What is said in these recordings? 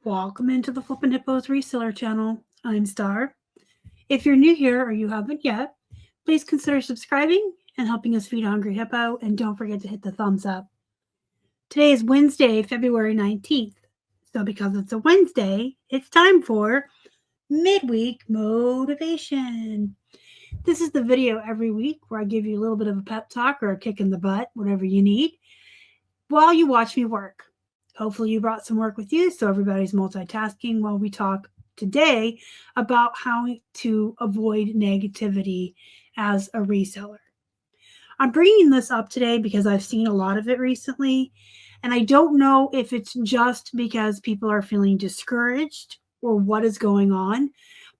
Welcome into the Flippin' Hippos reseller channel. I'm Star. If you're new here or you haven't yet, please consider subscribing and helping us feed a hungry hippo, and don't forget to hit the thumbs up. Today is Wednesday, February 19th. So because it's a Wednesday, it's time for Midweek Motivation. This is the video every week where I give you a little bit of a pep talk or a kick in the butt, whatever you need, while you watch me work. Hopefully you brought some work with you, so everybody's multitasking while we talk today about how to avoid negativity as a reseller. I'm bringing this up today because I've seen a lot of it recently, and I don't know if it's just because people are feeling discouraged or what is going on,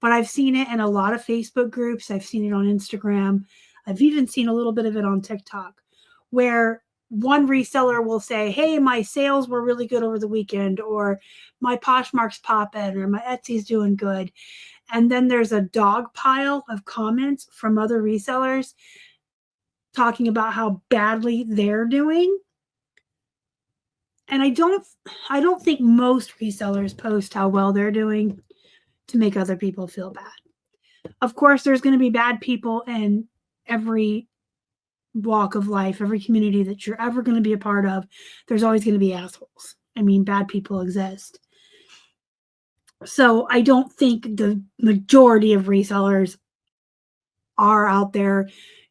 but I've seen it in a lot of Facebook groups. I've seen it on Instagram. I've even seen a little bit of it on TikTok, where one reseller will say, hey, my sales were really good over the weekend, or my Poshmark's popping, or my Etsy's doing good. And then there's a dog pile of comments from other resellers talking about how badly they're doing. And I don't think most resellers post how well they're doing to make other people feel bad. Of course, there's going to be bad people in every walk of life, every community that you're ever going to be a part of. There's always going to be assholes. I mean, bad people exist. So I don't think the majority of resellers are out there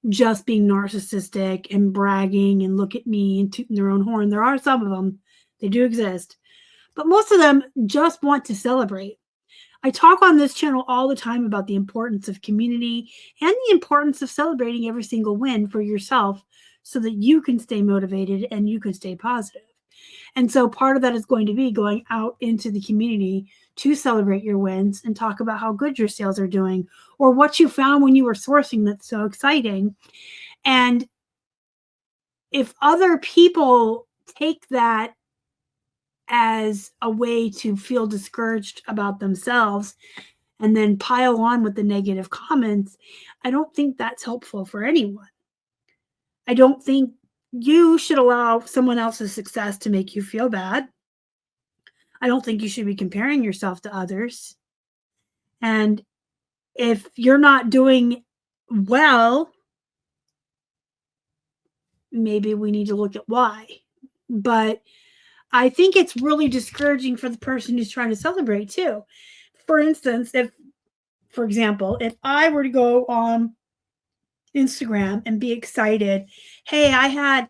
just being narcissistic and bragging and look at me and tooting their own horn. There are some of them. They do exist. But most of them just want to celebrate. I talk on this channel all the time about the importance of community and the importance of celebrating every single win for yourself so that you can stay motivated and you can stay positive. And so part of that is going to be going out into the community to celebrate your wins and talk about how good your sales are doing or what you found when you were sourcing that's so exciting. And if other people take that as a way to feel discouraged about themselves and then pile on with the negative comments, I don't think that's helpful for anyone. I don't think you should allow someone else's success to make you feel bad. I don't think you should be comparing yourself to others. And if you're not doing well, maybe we need to look at why. But I think it's really discouraging for the person who's trying to celebrate too. For instance, for example, if I were to go on Instagram and be excited, hey, I had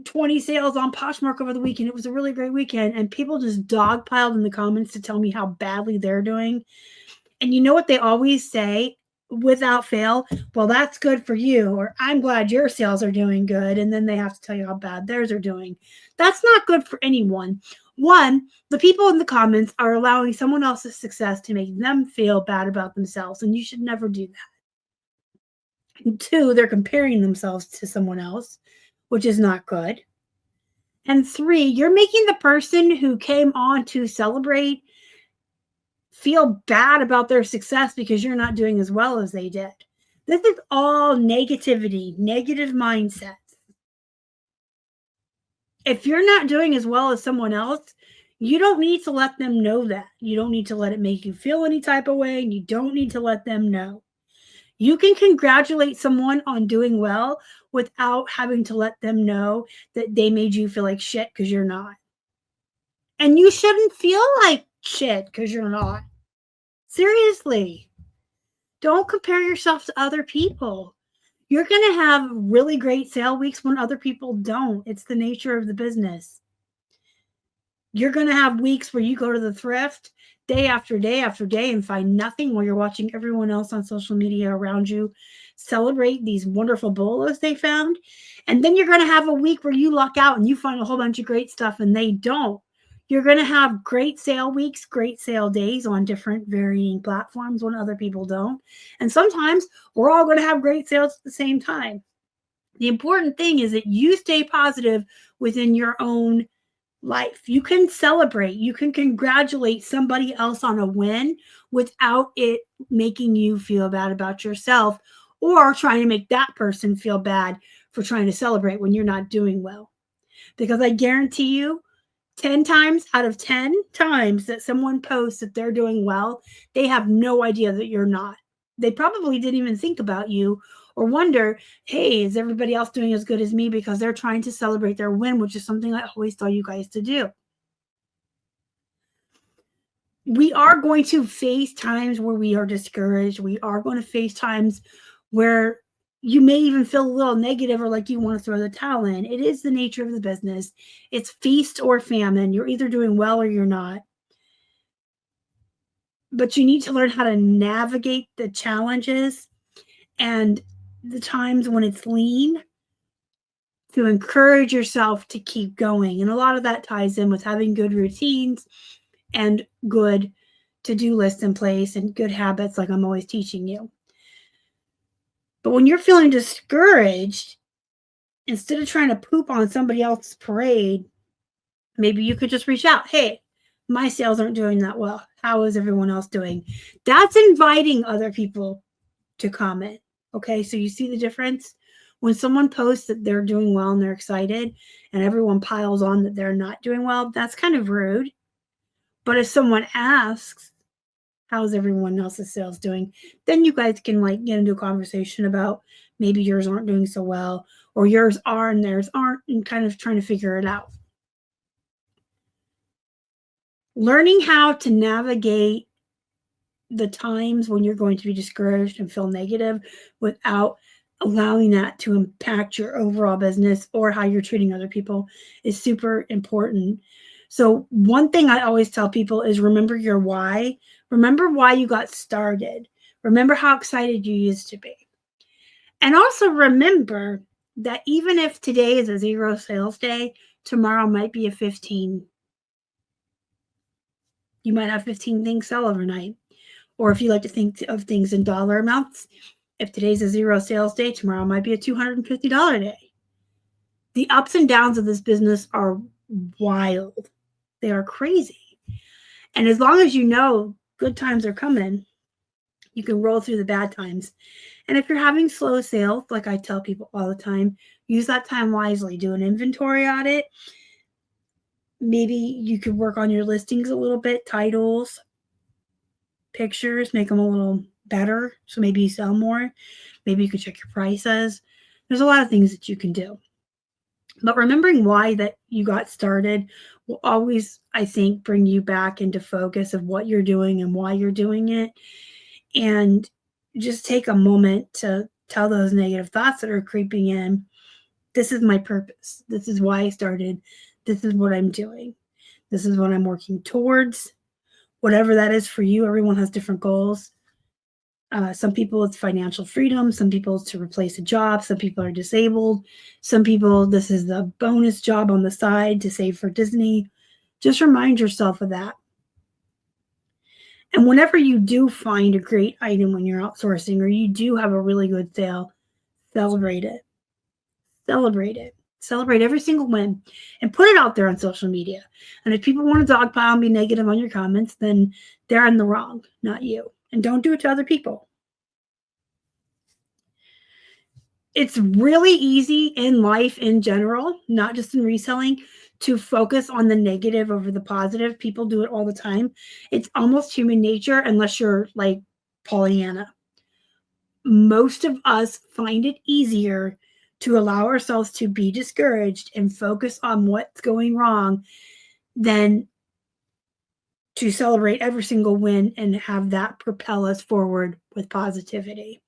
20 sales on Poshmark over the weekend. It was a really great weekend. And people just dogpiled in the comments to tell me how badly they're doing. And you know what they always say without fail? Well, that's good for you, or I'm glad your sales are doing good. And then they have to tell you how bad theirs are doing. That's not good for anyone. One, the people in the comments are allowing someone else's success to make them feel bad about themselves, and you should never do that. And two, they're comparing themselves to someone else, which is not good. And three, you're making the person who came on to celebrate feel bad about their success because you're not doing as well as they did. This is all negativity, negative mindsets. If you're not doing as well as someone else, you don't need to let them know that. You don't need to let it make you feel any type of way, and you don't need to let them know. You can congratulate someone on doing well without having to let them know that they made you feel like shit because you're not. And you shouldn't feel like shit because you're not. Seriously. Don't compare yourself to other people. You're going to have really great sale weeks when other people don't. It's the nature of the business. You're going to have weeks where you go to the thrift day after day after day and find nothing while you're watching everyone else on social media around you celebrate these wonderful bolos they found. And then you're going to have a week where you luck out and you find a whole bunch of great stuff and they don't. You're going to have great sale weeks, great sale days on different varying platforms when other people don't. And sometimes we're all going to have great sales at the same time. The important thing is that you stay positive within your own life. You can celebrate, you can congratulate somebody else on a win without it making you feel bad about yourself or trying to make that person feel bad for trying to celebrate when you're not doing well. Because I guarantee you, 10 times out of 10 times that someone posts that they're doing well, they have no idea that you're not. They probably didn't even think about you or wonder, hey, is everybody else doing as good as me? Because they're trying to celebrate their win, which is something I always tell you guys to do. We are going to face times where we are discouraged. We are going to face times where you may even feel a little negative or like you want to throw the towel in. It is the nature of the business. It's feast or famine. You're either doing well or you're not. But you need to learn how to navigate the challenges and the times when it's lean to encourage yourself to keep going. And a lot of that ties in with having good routines and good to-do lists in place and good habits like I'm always teaching you. But when you're feeling discouraged, instead of trying to poop on somebody else's parade, maybe you could just reach out. Hey, my sales aren't doing that well. How is everyone else doing? That's inviting other people to comment. Okay, so you see the difference? When someone posts that they're doing well and they're excited and everyone piles on that they're not doing well, that's kind of rude. But if someone asks, how's everyone else's sales doing? Then you guys can like get into a conversation about maybe yours aren't doing so well or yours are and theirs aren't and kind of trying to figure it out. Learning how to navigate the times when you're going to be discouraged and feel negative without allowing that to impact your overall business or how you're treating other people is super important. So one thing I always tell people is remember your why. Remember why you got started. Remember how excited you used to be. And also remember that even if today is a 0 sales day, tomorrow might be a 15. You might have 15 things sell overnight. Or if you like to think of things in dollar amounts, if today's a 0 sales day, tomorrow might be a $250 day. The ups and downs of this business are wild. They are crazy. And as long as you know good times are coming, you can roll through the bad times. And if you're having slow sales, like I tell people all the time, use that time wisely. Do an inventory audit. Maybe you could work on your listings a little bit, titles, pictures, make them a little better. So maybe you sell more. Maybe you could check your prices. There's a lot of things that you can do. But remembering why that you got started will always, I think, bring you back into focus of what you're doing and why you're doing it. And just take a moment to tell those negative thoughts that are creeping in, this is my purpose. This is why I started. This is what I'm doing. This is what I'm working towards. Whatever that is for you, everyone has different goals. Some people it's financial freedom. Some people it's to replace a job. Some people are disabled. Some people, this is the bonus job on the side to save for Disney. Just remind yourself of that. And whenever you do find a great item when you're outsourcing or you do have a really good sale, celebrate it. Celebrate it. Celebrate every single win and put it out there on social media. And if people want to dogpile and be negative on your comments, then they're in the wrong, not you. And don't do it to other people. It's really easy in life in general, not just in reselling, to focus on the negative over the positive. People do it all the time. It's almost human nature unless you're like Pollyanna. Most of us find it easier to allow ourselves to be discouraged and focus on what's going wrong than to celebrate every single win and have that propel us forward with positivity.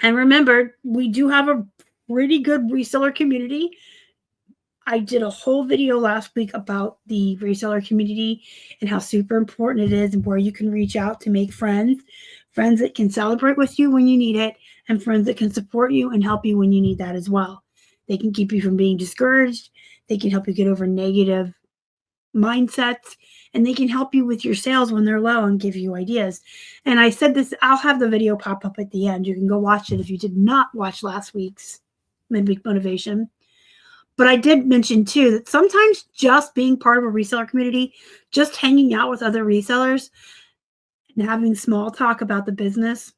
And remember, we do have a pretty good reseller community. I did a whole video last week about the reseller community and how super important it is and where you can reach out to make friends that can celebrate with you when you need it, and friends that can support you and help you when you need that as well. They can keep you from being discouraged. They can help you get over negative mindsets, and they can help you with your sales when they're low and give you ideas. And I said this, I'll have the video pop up at the end. You can go watch it if you did not watch last week's Midweek Motivation. But I did mention too that sometimes just being part of a reseller community, just hanging out with other resellers and having small talk about the business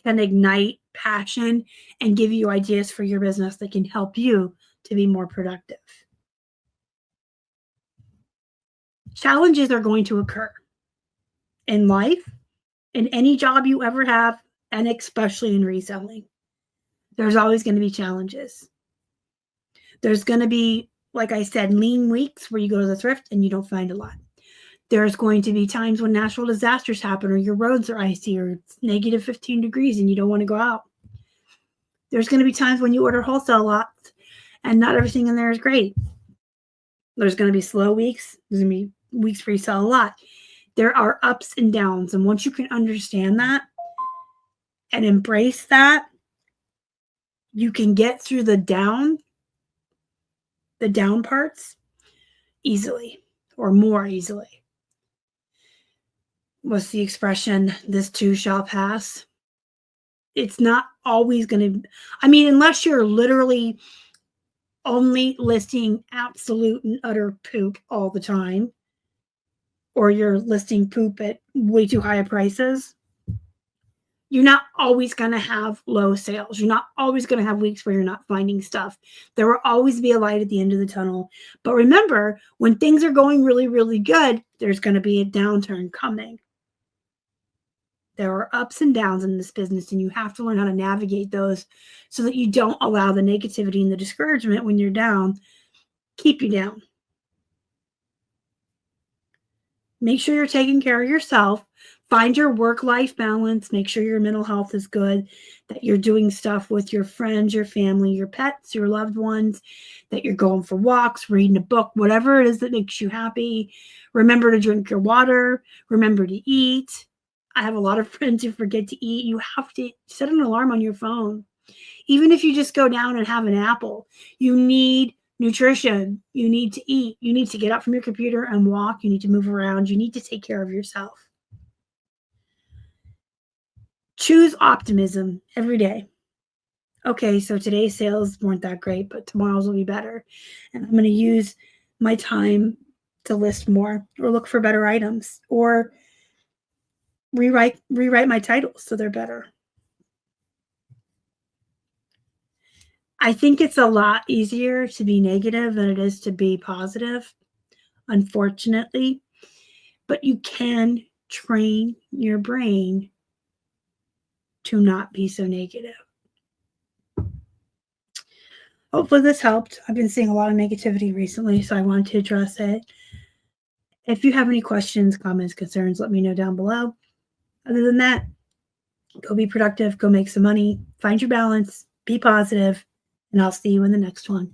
can ignite passion and give you ideas for your business that can help you to be more productive. Challenges are going to occur in life, in any job you ever have, and especially in reselling. There's always going to be challenges. There's going to be, like I said, lean weeks where you go to the thrift and you don't find a lot. There's going to be times when natural disasters happen or your roads are icy or it's negative 15 degrees and you don't want to go out. There's going to be times when you order wholesale lots and not everything in there is great. There's going to be slow weeks. There's going to be weeks where you sell a lot. There are ups and downs. And once you can understand that and embrace that, you can get through the down parts easily or more easily. What's the expression? This too shall pass. It's not always going to, unless you're literally only listing absolute and utter poop all the time, or you're listing poop at way too high prices, you're not always going to have low sales. You're not always going to have weeks where you're not finding stuff. There will always be a light at the end of the tunnel. But remember, when things are going really, really good, there's going to be a downturn coming. There are ups and downs in this business, and you have to learn how to navigate those so that you don't allow the negativity and the discouragement when you're down keep you down. Make sure you're taking care of yourself. Find your work-life balance. Make sure your mental health is good, that you're doing stuff with your friends, your family, your pets, your loved ones, that you're going for walks, reading a book, whatever it is that makes you happy. Remember to drink your water. Remember to eat. I have a lot of friends who forget to eat. You have to set an alarm on your phone. Even if you just go down and have an apple, you need nutrition. You need to eat. You need to get up from your computer and walk. You need to move around. You need to take care of yourself. Choose optimism every day. Okay, so today's sales weren't that great, but tomorrow's will be better. And I'm going to use my time to list more or look for better items or rewrite my titles so they're better. I think it's a lot easier to be negative than it is to be positive, unfortunately. But you can train your brain to not be so negative. Hopefully this helped. I've been seeing a lot of negativity recently, so I wanted to address it. If you have any questions, comments, concerns, let me know down below. Other than that, go be productive, go make some money, find your balance, be positive, and I'll see you in the next one.